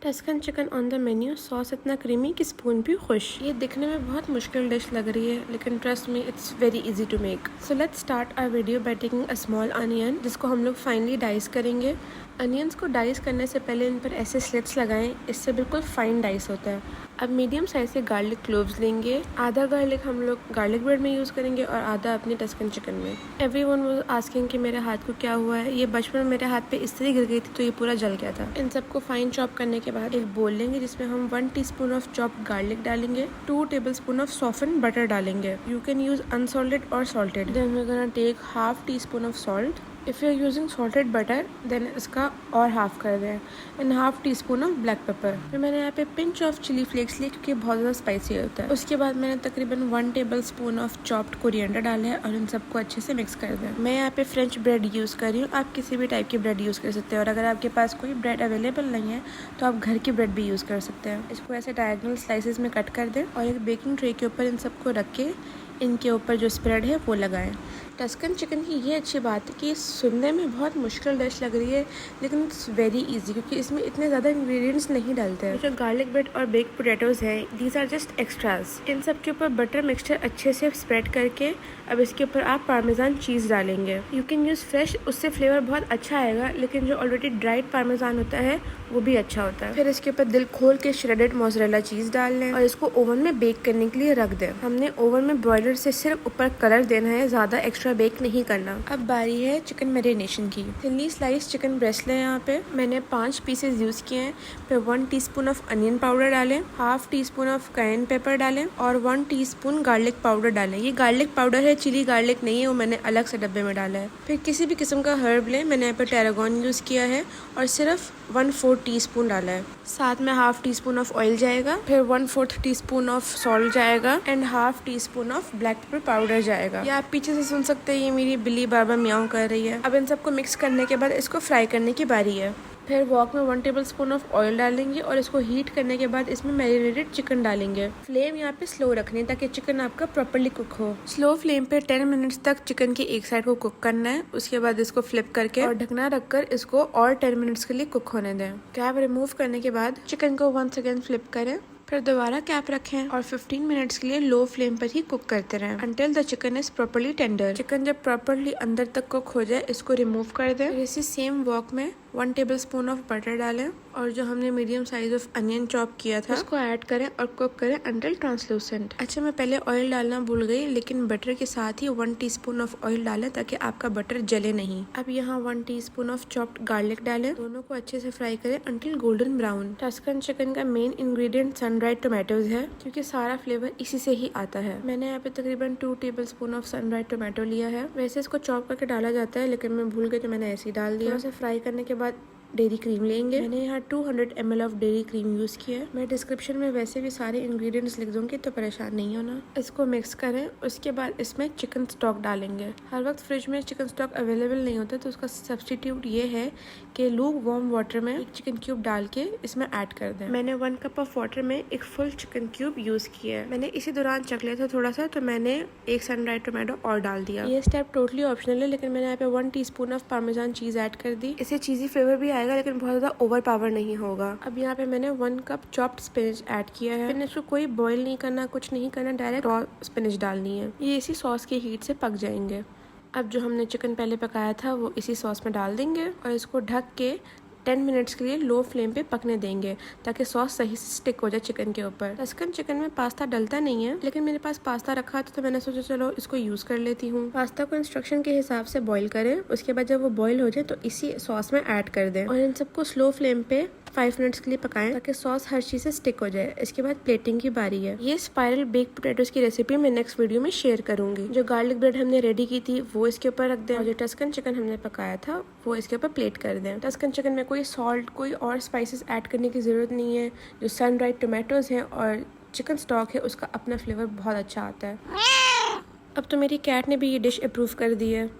Tuscan chicken on the menu, sauce इतना creamy कि spoon भी खुश। ये दिखने में बहुत मुश्किल डिश लग रही है, लेकिन trust me it's very easy to make. So let's start our video by taking a small onion, जिसको हम लोग फाइनली डाइस करेंगे। अनियंस को डाइस करने से पहले इन पर ऐसे स्लिट्स लगाएं, इससे बिल्कुल फाइन डाइस होता है। अब मीडियम साइज से गार्लिक क्लोव्स लेंगे। आधा गार्लिक हम लोग गार्लिक ब्रेड में यूज़ करेंगे और आधा अपने टस्कन चिकन में। एवरीवन वाज आस्किंग कि मेरे हाथ को क्या हुआ है। ये बचपन में मेरे हाथ पे इस तरह गिर गई थी तो ये पूरा जल गया था। इन सबको फाइन चॉप करने के बाद एक बोल लेंगे, जिसमें हम 1 टीस्पून ऑफ चॉप्ड गार्लिक डालेंगे, 2 टेबलस्पून ऑफ सॉफ्टेंड बटर डालेंगे। यू कैन यूज अनसॉल्टेड और salted. Then we gonna take half teaspoon of salt. If you are using salted butter then इसका और हाफ कर दें, and half teaspoon of black pepper. फिर मैंने यहाँ पे पिंच ऑफ चिली फ्लेक्स लिए क्योंकि बहुत ज़्यादा स्पाइसी होता है। उसके बाद मैंने तकरीबन 1 table spoon of chopped coriander डाला है और इन सबको अच्छे से मिक्स कर दें। मैं यहाँ पे फ्रेंच ब्रेड यूज़ कर रही हूँ, आप किसी भी टाइप की ब्रेड यूज़ कर सकते हैं, और अगर आपके पास कोई ब्रेड अवेलेबल नहीं है तो आप घर की ब्रेड भी यूज़ कर सकते हैं। इसको ऐसे डायगोनल स्लाइसेस में कट कर दें और एक बेकिंग ट्रे के ऊपर इन सबको रख के इनके ऊपर जो स्प्रेड है वो लगाएं। टस्कन चिकन की ये अच्छी बात है कि सुनने में बहुत मुश्किल डिश लग रही है, लेकिन इट्स वेरी इजी क्योंकि इसमें इतने ज़्यादा इंग्रेडिएंट्स नहीं डालते हैं। जो गार्लिक ब्रेड और बेक्ड पोटैटोज हैं, दीज आर जस्ट एक्स्ट्राज। इन सब के ऊपर बटर मिक्सचर अच्छे से स्प्रेड करके अब इसके ऊपर आप पार्मेजान चीज़ डालेंगे। यू कैन यूज़ फ्रेश, उससे फ्लेवर बहुत अच्छा आएगा, लेकिन जो ऑलरेडी ड्राइड पार्मेजान होता है वो भी अच्छा होता है। फिर इसके ऊपर दिल खोल के श्रेडेड मोज़रेला चीज़ डाल लें और इसको ओवन में बेक करने के लिए रख दें। हमने ओवन में ब्रॉयलर से सिर्फ ऊपर कलर देना है, ज़्यादा एक्स्ट्रा बेक नहीं करना। अब बारी है चिकन मैरिनेशन की। थिनली स्लाइस चिकन ब्रेस्ट लें। यहाँ पे मैंने 5 पीसेस यूज़ किए हैं। फिर 1 टीस्पून ऑफ अनियन पाउडर डालें, हाफ टी स्पून ऑफ कायन पेपर डालें और 1 टीस्पून गार्लिक पाउडर डालें। ये गार्लिक पाउडर है, चिली गार्लिक नहीं है, वो मैंने अलग से डब्बे में डाला है। फिर किसी भी किस्म का हर्ब लें, मैंने यहाँ पे टैरागोन यूज़ किया है और सिर्फ 1/4 टीस्पून डाला है। साथ में half teaspoon of oil जाएगा, फिर 1/4 टीस्पून ऑफ सॉल्ट जाएगा and half teaspoon of black pepper powder जाएगा। या आप पीछे से सुन सकते हैं, ये मेरी बिल्ली बार बार म्याऊं कर रही है। अब इन सबको मिक्स करने के बाद इसको फ्राई करने की बारी है। फिर वॉक में 1 टेबल स्पून ऑफ ऑयल डालेंगे और इसको हीट करने के बाद इसमें मैरिनेटेड चिकन डालेंगे। फ्लेम यहाँ पे स्लो रखनी है ताकि चिकन आपका प्रॉपर्ली कुक हो। स्लो फ्लेम पे 10 मिनट्स तक चिकन की एक साइड को कुक करना है। उसके बाद इसको फ्लिप करके और ढकना रखकर इसको और 10 मिनट्स के लिए कुक होने दें। कैप रिमूव करने के बाद चिकन को वंस अगेन फ्लिप करें, फिर दोबारा कैप रखें और 15 मिनट्स के लिए लो फ्लेम पर ही कुक करते रहें until the chicken is properly tender. Chicken जब प्रॉपर्ली अंदर तक कुक हो जाए इसको रिमूव कर दें। फिर इसी सेम वॉक में 1 टेबल स्पून ऑफ बटर डालें और जो हमने medium size of onion chop किया था उसको ऐड करें और कुक करें अंटिल ट्रांसलूसेंट। अच्छा, मैं पहले ऑयल डालना भूल गई, लेकिन बटर के साथ ही 1 टीस्पून ऑफ ऑयल डालें ताकि आपका बटर जले नहीं। अब यहाँ 1 टीस्पून ऑफ चॉप्ड गार्लिक डालें, दोनों को अच्छे से फ्राई करें until golden brown. Tuscan chicken का मेन इंग्रेडिएंट सन-ड्राइड टोमेटोज है क्योंकि सारा फ्लेवर इसी से ही आता है। मैंने यहाँ पे तकरीबन 2 टेबल स्पून ऑफ सन-ड्राइड टोमेटो लिया है। वैसे इसको चॉप करके डाला जाता है, लेकिन मैं भूल गई तो मैंने ऐसे ही डाल दिया। उसे फ्राई करने के बाद डेयरी क्रीम लेंगे। मैंने यहाँ 200 ml of dairy cream use किया है। मैं डिस्क्रिप्शन में वैसे भी सारे इंग्रेडिएंट्स लिख दूंगी तो परेशान नहीं होना। इसको मिक्स करें, उसके बाद इसमें चिकन स्टॉक डालेंगे। हर वक्त फ्रिज में चिकन स्टॉक अवेलेबल नहीं होता तो उसका सब्स्टिट्यूट ये है कि लूक वार्म वाटर में एक चिकन क्यूब डाल के इसमें ऐड कर दें। मैंने 1 कप ऑफ वाटर में एक फुल चिकन क्यूब यूज़ किया है। मैंने इसी दौरान चख लिया था थोड़ा सा, तो मैंने एक सन-ड्राइड टोमेटो और डाल दिया। ये स्टेप टोटली ऑप्शनल है, लेकिन मैंने यहाँ पे 1 teaspoon of parmesan cheese add कर दी। इससे चीज़ी फ्लेवर भी आएगा, लेकिन बहुत ज़्यादा ओवर पावर नहीं होगा। अब यहाँ पे मैंने 1 कप चॉप्ड स्पिनच ऐड किया है। फिर इसको कोई बॉईल नहीं करना, कुछ नहीं करना, डायरेक्ट रॉ स्पिनच डालनी है। ये इसी सॉस की हीट से पक जाएंगे। अब जो हमने चिकन पहले पकाया था वो इसी सॉस में डाल देंगे और इसको ढक के 10 मिनट्स के लिए लो फ्लेम पे पकने देंगे ताकि सॉस सही से स्टिक हो जाए चिकन के ऊपर। टस्कन चिकन में पास्ता डलता नहीं है, लेकिन मेरे पास पास्ता रखा था तो मैंने सोचा चलो इसको यूज़ कर लेती हूँ। पास्ता को इंस्ट्रक्शन के हिसाब से बॉईल करें, उसके बाद जब वो बॉईल हो जाए तो इसी सॉस में ऐड कर दें और इन सबको स्लो फ्लेम पे 5 मिनट्स के लिए पकाएं ताकि सॉस हर चीज़ से स्टिक हो जाए। इसके बाद प्लेटिंग की बारी है। ये स्पाइरल बेक्ड पोटैटोज की रेसिपी मैं नेक्स्ट वीडियो में शेयर करूंगी। जो गार्लिक ब्रेड हमने रेडी की थी वो इसके ऊपर रख दें और जो टस्कन चिकन हमने पकाया था वो इसके ऊपर प्लेट कर दें। टस्कन चिकन में कोई सॉल्ट, कोई और स्पाइसेस ऐड करने की ज़रूरत नहीं है। जो सन-ड्राइड टोमेटोज हैं और चिकन स्टॉक है उसका अपना फ्लेवर बहुत अच्छा आता है। अब तो मेरी कैट ने भी ये डिश अप्रूव कर दी है।